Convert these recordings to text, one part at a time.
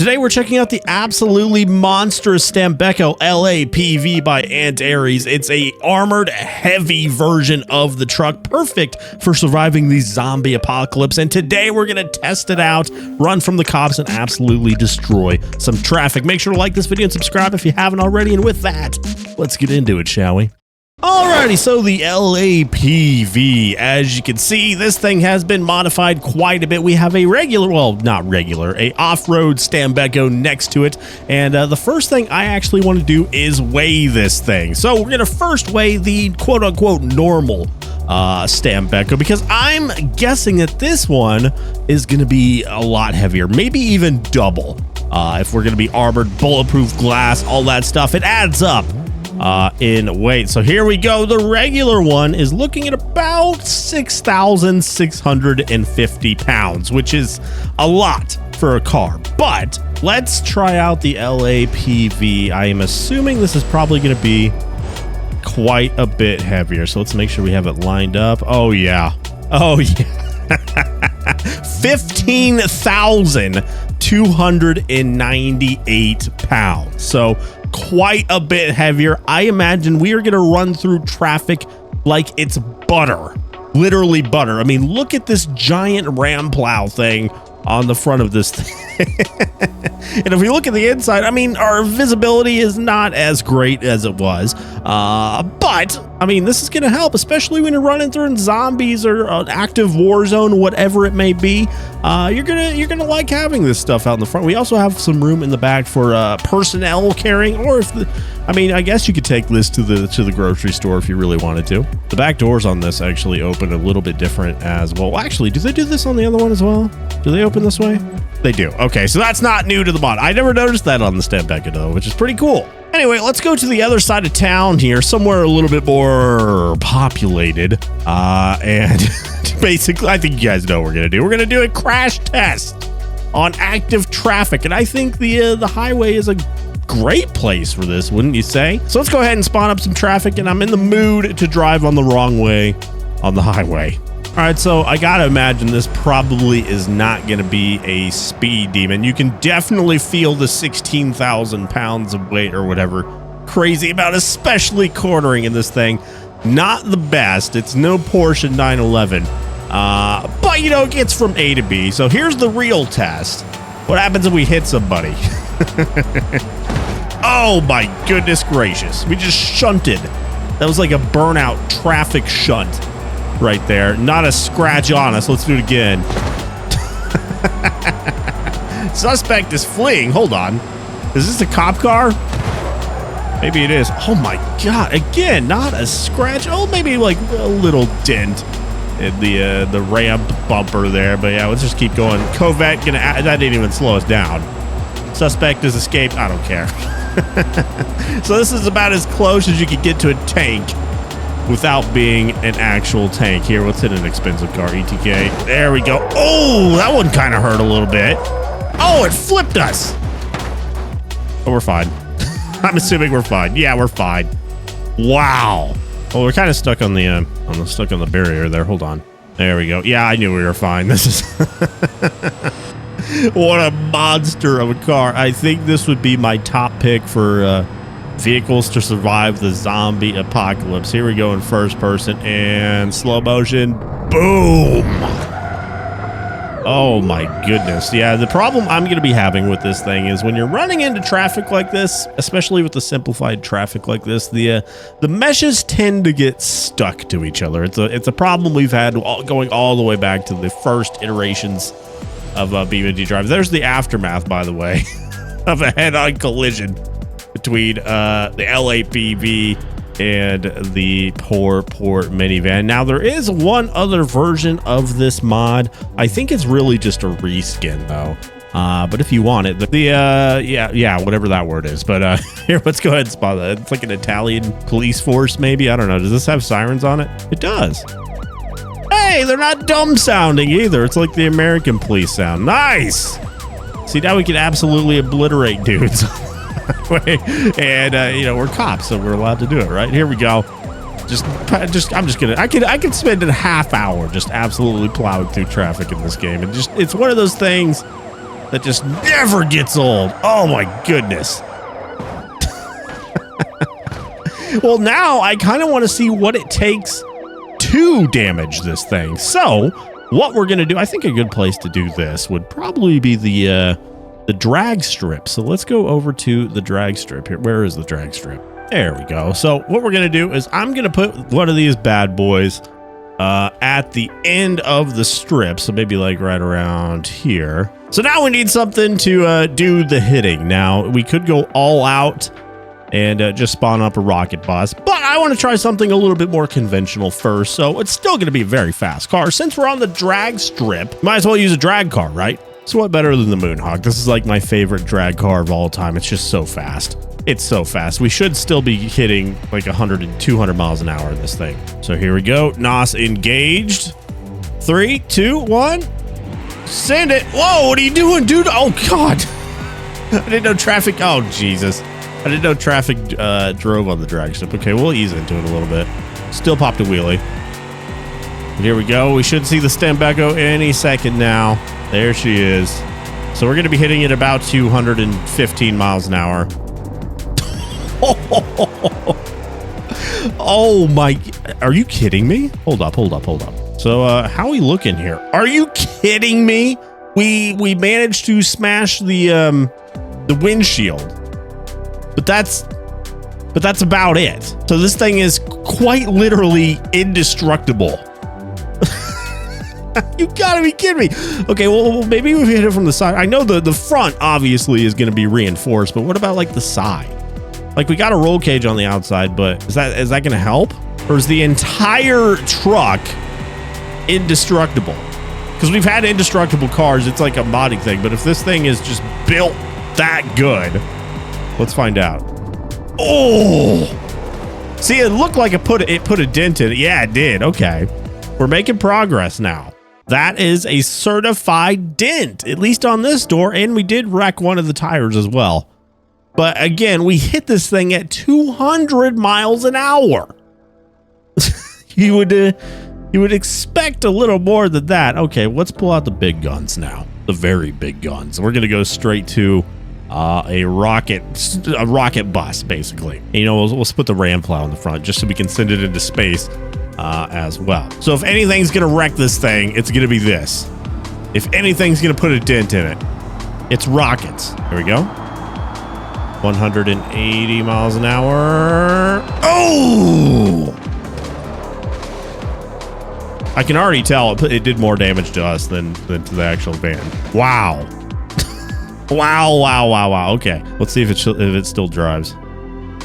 Today we're checking out the absolutely monstrous Stambeco LAPV by Antares. It's a armored heavy version of the truck, perfect for surviving the zombie apocalypse. And today we're gonna test it out, run from the cops, and absolutely destroy some traffic. Make sure to like this video and subscribe if you haven't already. And with that, let's get into it, shall we? Alrighty, so the LAPV, as you can see, this thing has been modified quite a bit. We have a regular, well, not regular, a off-road Stambeco next to it. And the first thing I actually want to do is weigh this thing. So we're going to first weigh the quote-unquote normal Stambeco, because I'm guessing that this one is going to be a lot heavier, maybe even double. If we're going to be armored, bulletproof glass, all that stuff, it adds up in weight. So here we go. The regular one is looking at about 6,650 pounds, which is a lot for a car. But let's try out the LAPV. I am assuming this is probably going to be quite a bit heavier. So let's make sure we have it lined up. Oh yeah. Oh yeah. 15,298 pounds. So quite a bit heavier. I imagine we are going to run through traffic like it's butter, literally butter. I mean, look at this giant ram plow thing on the front of this thing. And if we look at the inside, I mean, our visibility is not as great as it was, but I mean, this is going to help, especially when you're running through zombies or an active war zone, whatever it may be. You're gonna like having this stuff out in the front. We also have some room in the back for personnel carrying, or if I mean, I guess you could take this to the grocery store if you really wanted to. The back doors on this actually open a little bit different as well. Actually, do they do this on the other one as well? Do they open this way? They do. Okay, so that's not new to the mod. I never noticed that on the Stambeco though, which is pretty cool. Anyway, let's go to the other side of town here, somewhere a little bit more populated. And basically, I think you guys know what we're gonna do. We're gonna do a crash test on active traffic, and I think the highway is a great place for this, wouldn't you say? So let's go ahead and spawn up some traffic, and I'm in the mood to drive on the wrong way on the highway. All right, so I gotta imagine this probably is not gonna be a speed demon. You can definitely feel the 16,000 pounds of weight or whatever crazy about, especially cornering in this thing. Not the best. It's no Porsche 911, but you know, it gets from A to B. So here's the real test. What happens if we hit somebody? Oh my goodness gracious. We just shunted. That was like a burnout traffic shunt right there. Not a scratch on us. Let's do it again. Suspect is fleeing. Hold on. Is this a cop car? Maybe it is. Oh my God. Again, not a scratch. Oh, maybe like a little dent in the ramp bumper there. But yeah, let's just keep going. Covette that didn't even slow us down. Suspect has escaped. I don't care. So this is about as close as you could get to a tank without being an actual tank. Here, let's hit an expensive car, ETK. There we go. Oh, that one kind of hurt a little bit. Oh, it flipped us. Oh, we're fine. I'm assuming we're fine. Yeah, we're fine. Wow. Well, we're kind of stuck on the barrier there. Hold on. There we go. Yeah, I knew we were fine. This is what a monster of a car. I think this would be my top pick for vehicles to survive the zombie apocalypse. Here we go in first person and slow motion. Boom. Oh my goodness. Yeah, the problem I'm going to be having with this thing is when you're running into traffic like this, especially with the simplified traffic like this, the meshes tend to get stuck to each other. It's a problem we've had going all the way back to the first iterations of beamng.drive. There's the aftermath, by the way, of a head-on collision between the LAPV and the poor minivan. Now, there is one other version of this mod. I think it's really just a reskin, though. But if you want it, yeah, whatever that word is. But here, let's go ahead and spot that. It's like an Italian police force, maybe. I don't know. Does this have sirens on it? It does. Hey, they're not dumb sounding either. It's like the American police sound. Nice. See, now we can absolutely obliterate dudes. And you know, we're cops, so we're allowed to do it, right? Here we go. I could spend a half hour just absolutely plowing through traffic in this game. And it's one of those things that just never gets old. Oh my goodness. Well, now I kind of want to see what it takes to damage this thing. So what we're going to do, I think a good place to do this would probably be the drag strip. So let's go over to the drag strip here. Where is the drag strip? There we go. So what we're going to do is I'm going to put one of these bad boys at the end of the strip. So maybe like right around here. So now we need something to do the hitting. Now we could go all out and just spawn up a rocket bus, but I want to try something a little bit more conventional first. So it's still going to be a very fast car. Since we're on the drag strip, might as well use a drag car, right? So what better than the Moonhawk? This is like my favorite drag car of all time. It's just so fast. It's so fast. We should still be hitting like 100 and 200 miles an hour in this thing. So here we go. NOS engaged. 3, 2, 1. Send it. Whoa, what are you doing, dude? Oh, God. I didn't know traffic. Oh, Jesus. I didn't know traffic drove on the drag strip. Okay, we'll ease into it a little bit. Still popped a wheelie. Here we go. We should see the Stembeco any second now. There she is. So we're going to be hitting it about 215 miles an hour. Oh my, are you kidding me? Hold up. So how are we looking here? Are you kidding me? We managed to smash the windshield. But that's about it. So this thing is quite literally indestructible. You gotta be kidding me. Okay, well, maybe we hit it from the side. I know the front obviously is going to be reinforced, but what about like the side? Like we got a roll cage on the outside, but is that going to help? Or is the entire truck indestructible? Because we've had indestructible cars. It's like a modding thing. But if this thing is just built that good, let's find out. Oh, see, it looked like it put a dent in it. Yeah, it did. Okay, we're making progress now. That is a certified dent, at least on this door, and we did wreck one of the tires as well. But again, we hit this thing at 200 miles an hour. You would expect a little more than that. Okay, let's pull out the big guns now, the very big guns. We're gonna go straight to a rocket bus, basically. And, you know, we'll put the ram plow in the front just so we can send it into space as well. So if anything's gonna wreck this thing, it's gonna be this. If anything's gonna put a dent in it, it's rockets. Here we go. 180 miles an hour. Oh! I can already tell it did more damage to us than to the actual van. Wow. Wow. Okay, let's see if it still drives.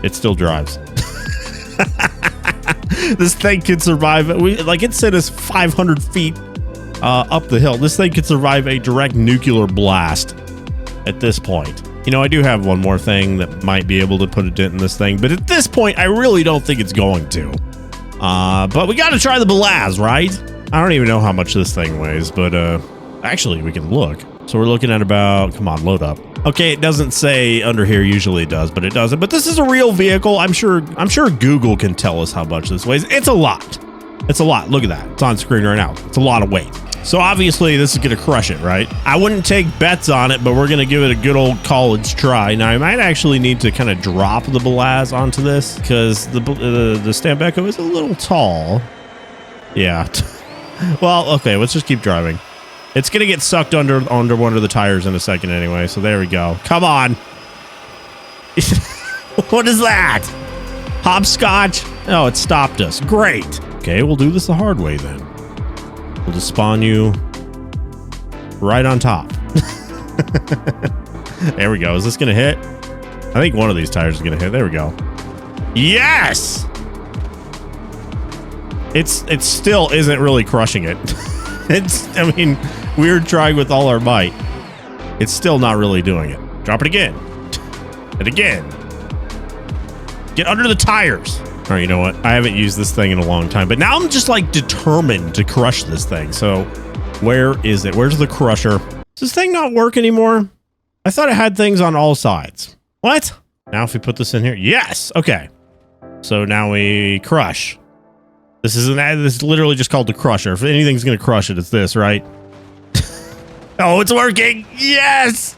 It still drives. This thing could survive. It sent us 500 feet up the hill. This thing could survive a direct nuclear blast at this point. You know, I do have one more thing that might be able to put a dent in this thing, but at this point, I really don't think it's going to. But we got to try the Belaz, right? I don't even know how much this thing weighs, but actually, we can look. So we're looking at about, come on, load up. Okay, it doesn't say under here. Usually it does, but it doesn't. But this is a real vehicle. I'm sure Google can tell us how much this weighs. It's a lot. It's a lot. Look at that. It's on screen right now. It's a lot of weight. So obviously this is going to crush it, right? I wouldn't take bets on it, but we're going to give it a good old college try. Now I might actually need to kind of drop the Belaz onto this because the Stembeco is a little tall. Yeah. Well, okay, let's just keep driving. It's going to get sucked under one of the tires in a second anyway, so there we go. Come on. What is that? Hopscotch? Oh, it stopped us. Great. Okay, we'll do this the hard way then. We'll just spawn you right on top. There we go. Is this going to hit? I think one of these tires is going to hit. There we go. Yes! It still isn't really crushing it. I mean, we're trying with all our might. It's still not really doing it. Drop it again. And again. Get under the tires. All right, you know what? I haven't used this thing in a long time, but now I'm just like determined to crush this thing. So where is it? Where's the crusher? Does this thing not work anymore? I thought it had things on all sides. What? Now if we put this in here. Yes. Okay. So now we crush. This is literally just called the crusher. If anything's going to crush it, it's this, right? Oh, it's working. Yes.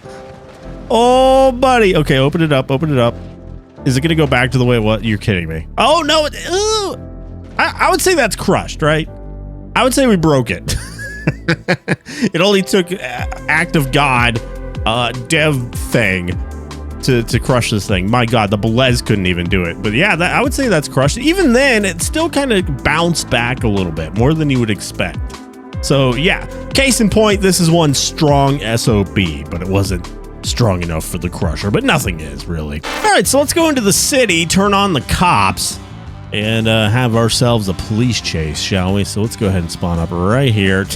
Oh, buddy. Okay, open it up. Open it up. Is it going to go back to the way it was? You're kidding me. Oh, no. I would say that's crushed, right? I would say we broke it. It only took act of God, dev thing to crush this thing. My God, the Belez couldn't even do it. But yeah, I would say that's crushed. Even then, it still kind of bounced back a little bit, more than you would expect. So yeah, case in point, this is one strong SOB, but it wasn't strong enough for the crusher, but nothing is really. All right, so let's go into the city, turn on the cops, and have ourselves a police chase, shall we? So let's go ahead and spawn up right here.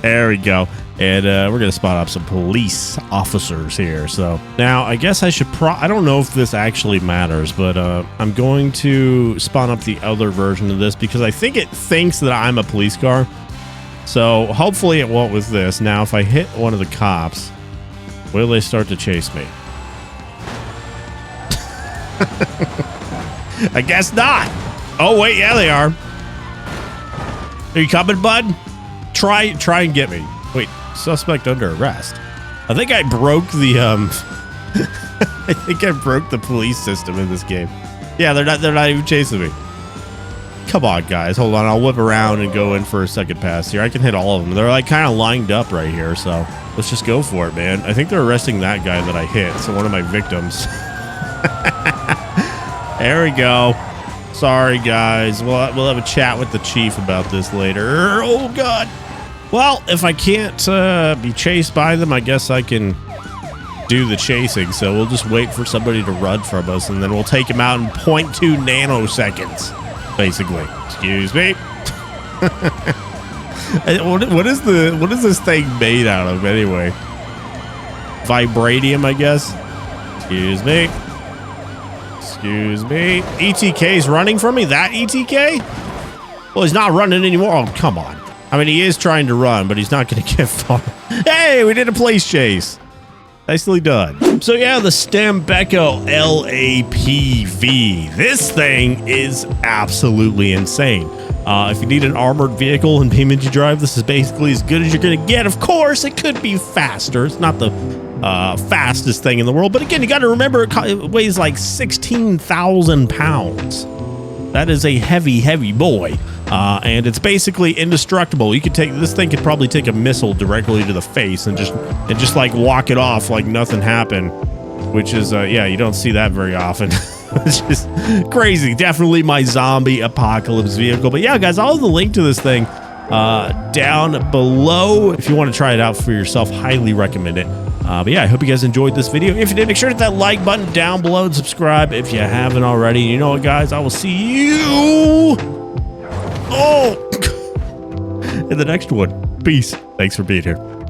There we go. And we're going to spot up some police officers here. So now I guess I should I don't know if this actually matters, but I'm going to spawn up the other version of this because I think it thinks that I'm a police car. So hopefully it won't with this. Now, if I hit one of the cops, will they start to chase me? I guess not. Oh, wait. Yeah, they are. Are you coming, bud? Try and get me. Wait, suspect under arrest. I think I broke the I think I broke the police system in this game. Yeah, they're not even chasing me. Come on, guys. Hold on. I'll whip around and go in for a second pass here. I can hit all of them. They're like kind of lined up right here, so let's just go for it, man. I think they're arresting that guy that I hit, so one of my victims. There we go. Sorry, guys. We'll have a chat with the chief about this later. Oh, God. Well, if I can't be chased by them, I guess I can do the chasing. So we'll just wait for somebody to run from us, and then we'll take him out in 0.2 nanoseconds, basically. Excuse me. What is this thing made out of anyway? Vibranium, I guess. Excuse me. Excuse me. ETK's running from me? That ETK? Well, he's not running anymore. Oh, come on. I mean, he is trying to run, but he's not going to get far. Hey, we did a police chase. Nicely done. So yeah, the Stambeco LAPV. This thing is absolutely insane. If you need an armored vehicle in beamng.drive, this is basically as good as you're going to get. Of course, it could be faster. It's not the fastest thing in the world. But again, you got to remember it weighs like 16,000 pounds. That is a heavy, heavy boy. And it's basically indestructible. You could take this thing could probably take a missile directly to the face and just like walk it off like nothing happened, which is yeah, you don't see that very often. It's just crazy. Definitely my zombie apocalypse vehicle. But yeah, guys, I'll have the link to this thing down below if you want to try it out for yourself. Highly recommend it. But yeah, I hope you guys enjoyed this video. If you did, make sure to hit that like button down below and subscribe if you haven't already. You know what, guys? I will see you in the next one. Peace. Thanks for being here.